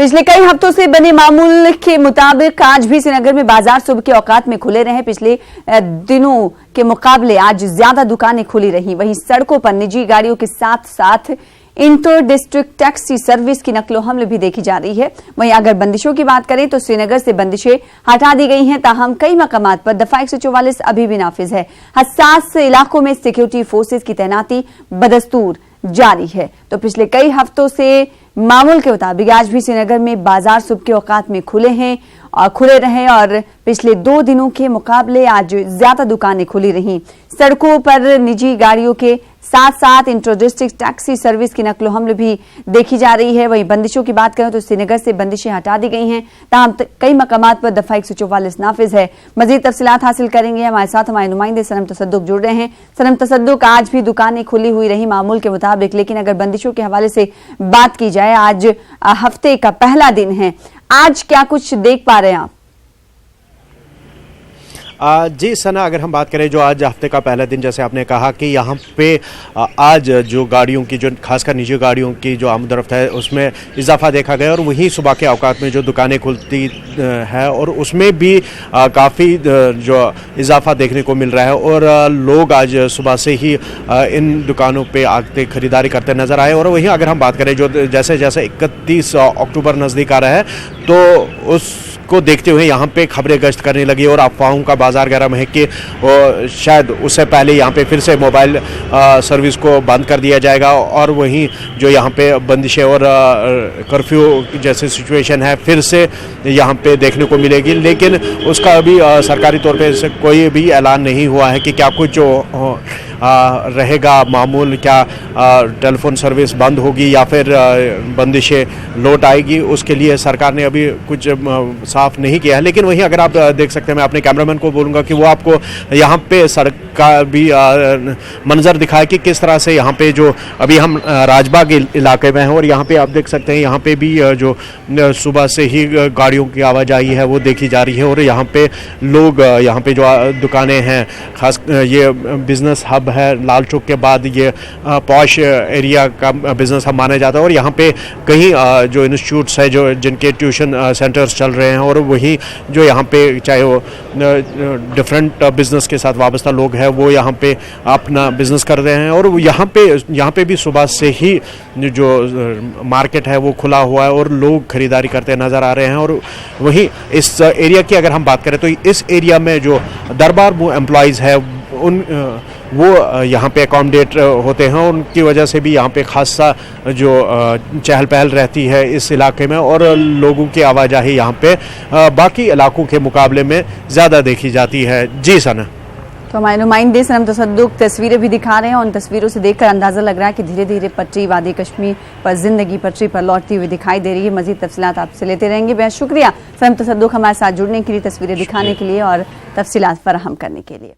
पिछले कई हफ्तों से बने मामूल के मुताबिक आज भी श्रीनगर में बाजार सुबह के औकात में खुले रहे। पिछले दिनों के मुकाबले आज ज्यादा दुकानें खुली रहीं। वहीं सड़कों पर निजी गाड़ियों के साथ साथ इंटर डिस्ट्रिक्ट टैक्सी सर्विस की नकलो हमल भी देखी जा रही है। वहीं अगर बंदिशों की बात करें तो श्रीनगर से बंदिशें हटा दी गई हैं, ताहम कई मकामात पर दफा 144 अभी भी नाफिज है। हसास इलाकों में सिक्योरिटी फोर्सेज की तैनाती बदस्तूर जारी है। तो पिछले कई हफ्तों से मामूल के मुताबिक आज भी श्रीनगर में बाजार सुबह के औकात में खुले रहे और पिछले 2 दिनों के मुकाबले आज ज्यादा दुकानें खुली रहीं। सड़कों पर निजी गाड़ियों के साथ साथ इंटर डिस्ट्रिक्ट टैक्सी सर्विस की नकलो हमल भी देखी जा रही है। वहीं बंदिशों की बात करें तो श्रीनगर से बंदिशें हटा दी गई हैं, ताहम कई मकामात पर दफा 144 नाफिज है। मजीद तफसीलात हासिल करेंगे। हमारे साथ हमारे नुमाइंदे सनम तसद्दुक जुड़ रहे हैं। सनम तसद्दुक, आज भी दुकानें खुली हुई रही मामूल के मुताबिक, लेकिन अगर बंदिशों के हवाले से बात की जाए, आज हफ्ते का पहला दिन है, आज क्या कुछ देख पा रहे हैं आप? जी सना, अगर हम बात करें जो आज हफ्ते का पहला दिन, जैसे आपने कहा कि यहाँ पे आज जो गाड़ियों की, जो खासकर निजी गाड़ियों की जो आमदरफ्त है उसमें इजाफा देखा गया और वहीं सुबह के औकात में जो दुकानें खुलती है और उसमें भी काफ़ी जो इजाफा देखने को मिल रहा है और लोग आज सुबह से ही इन दुकानों पे आते खरीदारी करते नज़र आए। और वहीं अगर हम बात करें जो जैसे जैसे 31 अक्टूबर नज़दीक आ रहा है तो उसको देखते हुए यहाँ पे खबरें गश्त करने लगी और अफवाहों का बाजार गर्म है कि शायद उससे पहले यहाँ पे फिर से मोबाइल सर्विस को बंद कर दिया जाएगा और वहीं जो यहाँ पे बंदिशें और कर्फ्यू जैसे सिचुएशन है फिर से यहाँ पे देखने को मिलेगी। लेकिन उसका अभी सरकारी तौर पे कोई भी ऐलान नहीं हुआ है कि क्या कुछ जो रहेगा मामूल, क्या टेलीफोन सर्विस बंद होगी या फिर बंदिशें लौट आएगी, उसके लिए सरकार ने अभी कुछ साफ नहीं किया है। लेकिन वहीं अगर आप देख सकते हैं, मैं अपने कैमरामैन को बोलूँगा कि वो आपको यहाँ पे सड़क का भी मंजर दिखाए कि किस तरह से यहाँ पे जो अभी हम राजबाग इलाके में हैं और यहाँ पे आप देख सकते हैं यहाँ पे भी जो सुबह से ही गाड़ियों की आवाजाही है वो देखी जा रही है और यहाँ पे लोग, यहाँ पे जो दुकानें हैं, खास ये बिजनेस हब है, लाल चौक के बाद ये पॉश एरिया का बिजनेस हब माना जाता है और यहाँ पे कहीं जो इंस्टीट्यूट्स है जो जिनके ट्यूशन सेंटर्स चल रहे हैं और वही जो यहाँ पे चाहे वो डिफरेंट बिजनेस के साथ वाबस्ता लोग हैं वो यहाँ पे अपना बिजनेस कर रहे हैं और यहाँ पे भी सुबह से ही जो मार्केट है वो खुला हुआ है और लोग खरीदारी करते नज़र आ रहे हैं। और वहीं इस एरिया की अगर हम बात करें तो इस एरिया में जो दरबार वो एम्प्लॉयज़ है वो यहाँ पे अकोमोडेट होते हैं, उनकी वजह से भी यहाँ पे खासा जो चहल पहल रहती है इस इलाके में और लोगों की आवाजाही यहाँ पे बाकी इलाकों के मुकाबले में ज़्यादा देखी जाती है। जी सना। तो हमारे नुमाइंदे सनम तसद्दुक तस्वीरें भी दिखा रहे हैं और उन तस्वीरों से देखकर अंदाजा लग रहा है कि धीरे धीरे पटरी वादी कश्मीर पर जिंदगी पटरी पर लौटती हुई दिखाई दे रही है। मजीद तफसीलात आपसे लेते रहेंगे। बेहद शुक्रिया सनम तसद्दुक हमारे साथ जुड़ने के लिए, तस्वीरें दिखाने के लिए और तफसीलात फराहम करने के लिए।